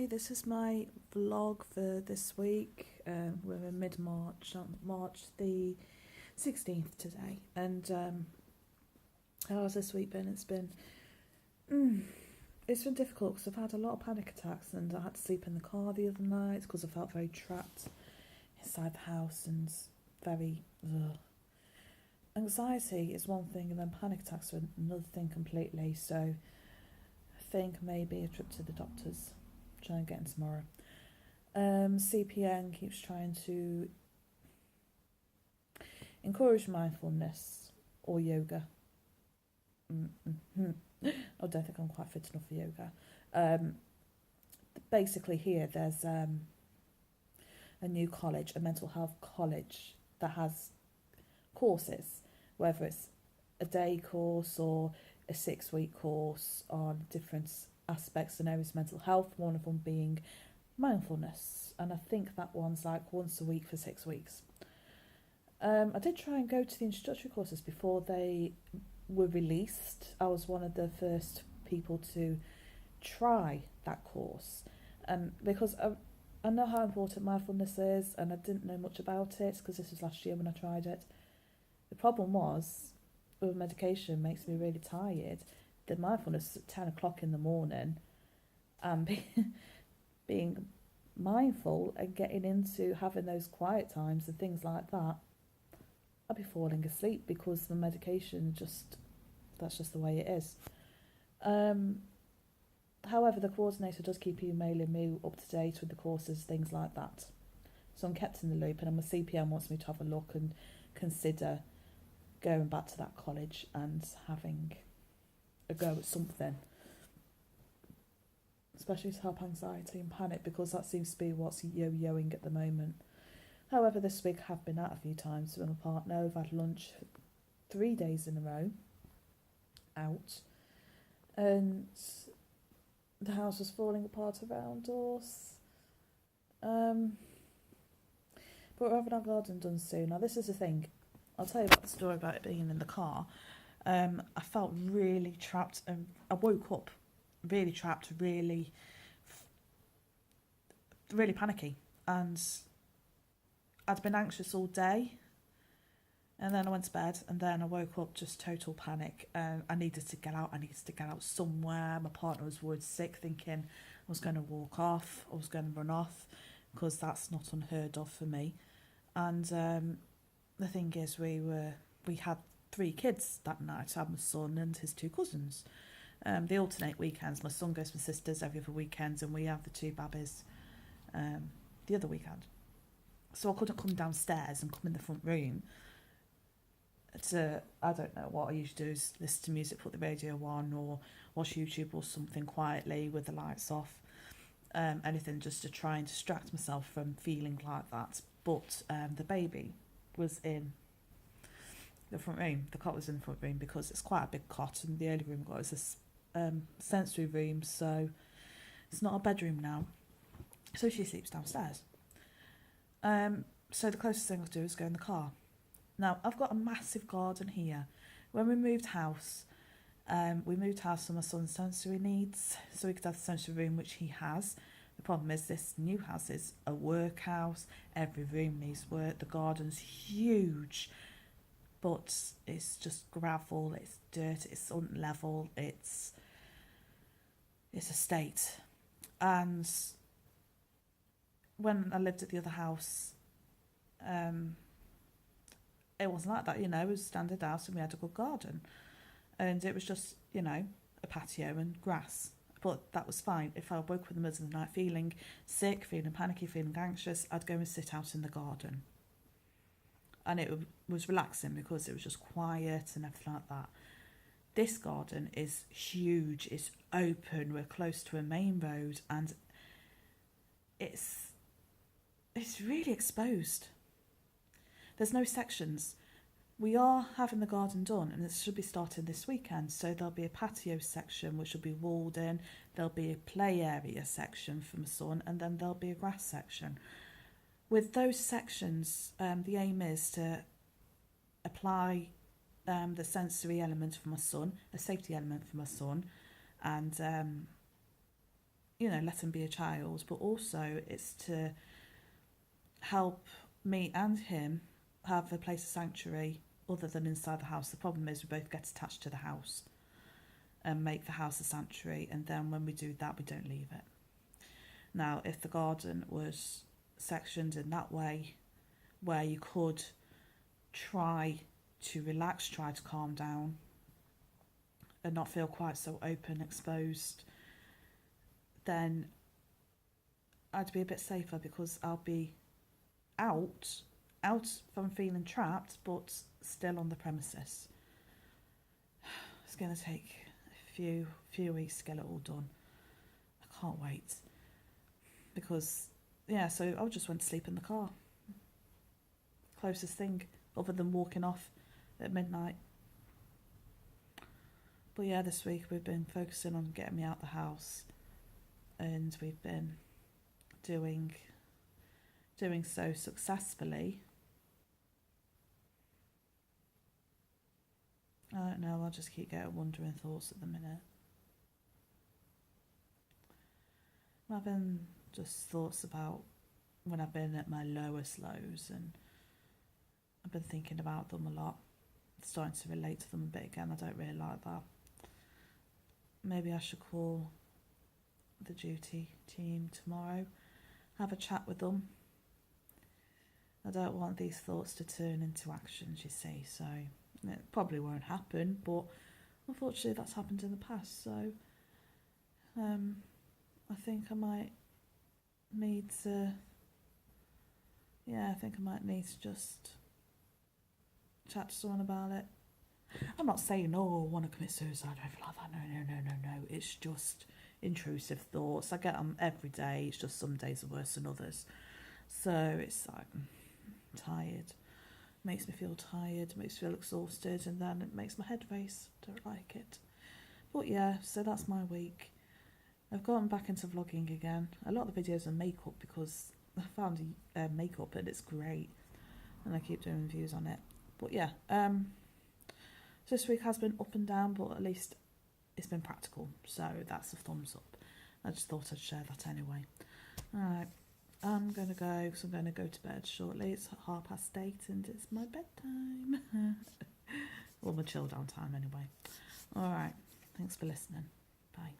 Hi, this is my vlog for this week. We're in mid-March, on March the 16th today. And how has this week been? It's been difficult because I've had a lot of panic attacks and I had to sleep in the car the other night because I felt very trapped inside the house and very... Anxiety is one thing and then panic attacks are another thing completely. So I think maybe a trip to the doctors. Try and get in tomorrow. CPN keeps trying to encourage mindfulness or yoga. I don't think I'm quite fit enough for yoga. Basically here there's a new college, a mental health college that has courses, whether it's a day course or a 6-week course on different aspects and areas of mental health, one of them being mindfulness, and I think that one's like once a week for 6 weeks. I did try and go to the introductory courses before they were released. I was one of the first people to try that course, because I know how important mindfulness is and I didn't know much about it because this was last year when I tried it. The problem was, with medication makes me really tired. The mindfulness at 10 o'clock in the morning and being mindful and getting into having those quiet times and things like that, I'd be falling asleep because the medication that's just the way it is. However, the coordinator does keep emailing me up to date with the courses, things like that. So I'm kept in the loop, and my CPM wants me to have a look and consider going back to that college and having a go at something, especially to help anxiety and panic, because that seems to be what's yo-yoing at the moment. However, this week I have been out a few times with my partner. We've had lunch 3 days in a row out, and the house was falling apart around us. But we're having our garden done soon. Now this is the thing, I'll tell you about the story about it being in the car. I felt really trapped and I woke up really trapped, really panicky, and I'd been anxious all day, and then I went to bed and then I woke up just total panic. I needed to get out somewhere. My partner was worried sick, thinking I was going to walk off, I was going to run off, because that's not unheard of for me. And the thing is, we had 3 kids that night. I had my son and his 2 cousins. They alternate weekends. My son goes with sisters every other weekend, and we have the 2 babbies the other weekend. So I couldn't come downstairs and come in the front room to, I don't know, what I usually do is listen to music, put the radio on, or watch YouTube or something quietly with the lights off. Anything just to try and distract myself from feeling like that. But the baby was in the front room. The cot was in the front room because it's quite a big cot, and the only room we've got is this sensory room, so it's not a bedroom now. So she sleeps downstairs. So the closest thing I'll do is go in the car. Now, I've got a massive garden here. When we moved house for my son's sensory needs, so he could have the sensory room, which he has. The problem is this new house is a workhouse. Every room needs work. The garden's huge, but it's just gravel, it's dirt, it's unlevel, it's a state. And when I lived at the other house, it wasn't like that, it was a standard house and we had a good garden. And it was just, a patio and grass. But that was fine. If I woke up in the middle of the night feeling sick, feeling panicky, feeling anxious, I'd go and sit out in the garden. And it was relaxing because it was just quiet and everything like that. This garden is huge, it's open, we're close to a main road, and it's really exposed. There's no sections. We are having the garden done, and it should be starting this weekend, so there'll be a patio section which will be walled in, there'll be a play area section for my son, and then there'll be a grass section. With those sections, the aim is to apply the sensory element for my son, a safety element for my son, and you know, let him be a child, but also it's to help me and him have a place of sanctuary other than inside the house. The problem is we both get attached to the house and make the house a sanctuary, and then when we do that, we don't leave it. Now, if the garden was sectioned in that way, where you could try to relax, try to calm down, and not feel quite so open, exposed, then I'd be a bit safer, because I'll be out from feeling trapped, but still on the premises. It's going to take a few weeks to get it all done. I can't wait, because yeah, so I just went to sleep in the car. Closest thing other than walking off at midnight. But yeah, this week we've been focusing on getting me out the house, and we've been doing so successfully. I don't know, I'll just keep getting wandering thoughts at the minute. I'm having just thoughts about when I've been at my lowest lows, and I've been thinking about them a lot, starting to relate to them a bit again. I don't really like that. Maybe I should call the duty team tomorrow, have a chat with them. I don't want these thoughts to turn into actions, you see, so it probably won't happen, but unfortunately that's happened in the past, so I think I might need to, just chat to someone about it. I'm not saying, oh, I want to commit suicide or anything like that. No. It's just intrusive thoughts. I get them every day. It's just some days are worse than others. So it's like, I'm tired. Makes me feel tired, makes me feel exhausted, and then it makes my head race. Don't like it. But yeah, so that's my week. I've gotten back into vlogging again. A lot of the videos are makeup, because I found makeup and it's great, and I keep doing reviews on it. But yeah, this week has been up and down, but at least it's been practical, so that's a thumbs up. I just thought I'd share that anyway. Alright, I'm going to go, because I'm going to go to bed shortly. It's 8:30 and it's my bedtime. Or my chill down time anyway. Alright, thanks for listening. Bye.